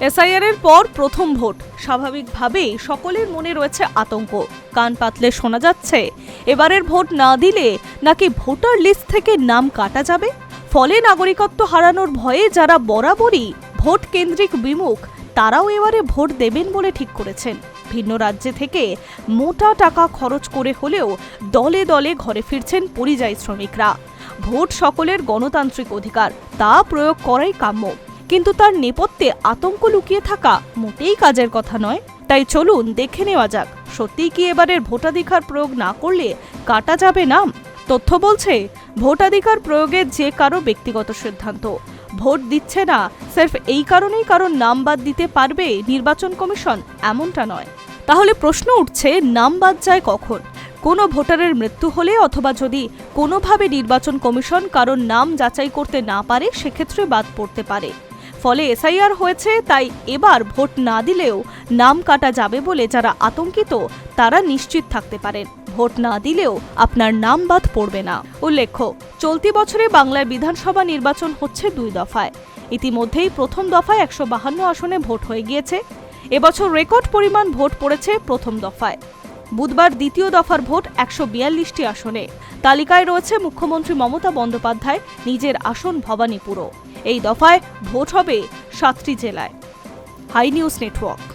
SIR এর পর প্রথম ভোট, স্বাভাবিকভাবেই সকলের মনে রয়েছে আতঙ্ক। কান পাতলে শোনা যাচ্ছে এবারের ভোট না দিলে নাকি ভোটার লিস্ট থেকে নাম কাটা যাবে। ফলে নাগরিকত্ব হারানোর ভয়ে যারা বরাবরই ভোট কেন্দ্রিক বিমুখ, তারাও এবারে ভোট দেবেন বলে ঠিক করেছেন। ভিন্ন রাজ্যে থেকে মোটা টাকা খরচ করে হলেও দলে দলে ঘরে ফিরছেন পরিযায়ী শ্রমিকরা। ভোট সকলের গণতান্ত্রিক অধিকার, তা প্রয়োগ করাই কাম্য। কিন্তু তার নেপথ্যে আতঙ্ক লুকিয়ে থাকা মোটেই কাজের কথা নয়। তাই চলুন দেখে নেওয়া যাক, সত্যিই কি এবারের ভোটাধিকার প্রয়োগ না করলে কাটা যাবে নাম। তথ্য বলছে ভোটাধিকার প্রয়োগের যে কারো ব্যক্তিগত সিদ্ধান্ত। ভোট দিচ্ছে না সির্ফ এই কারণেই কারণ নাম বাদ দিতে পারবে নির্বাচন কমিশন, এমনটা নয়। তাহলে প্রশ্ন উঠছে, নাম বাদ যায় কখন? কোনো ভোটারের মৃত্যু হলে অথবা যদি কোনোভাবে নির্বাচন কমিশন কারণ নাম যাচাই করতে না পারে, সেক্ষেত্রে বাদ পড়তে পারে। ফলে এসআইআর হয়েছে, তাই এবার ভোট না দিলেও নাম কাটা যাবে বলে যারা আতঙ্কিত তারা নিশ্চিত থাকতে পারেন, ভোট না দিলেও আপনার নাম বাদ পড়বে না। উল্লেখ্য, চলতি বছরে বাংলার বিধানসভা নির্বাচন হচ্ছে 2 দফায়। ইতিমধ্যেই প্রথম দফায় 152 আসনে ভোট হয়ে গিয়েছে। এবছর রেকর্ড পরিমাণ ভোট পড়েছে প্রথম দফায়। বুধবার দ্বিতীয় দফার ভোট 142টি আসনে। তালিকায় রয়েছে মুখ্যমন্ত্রী মমতা বন্দ্যোপাধ্যায় নিজের আসন ভবানীপুরও। এই দফায় ভোট হবে 7টি জেলায়। High news network.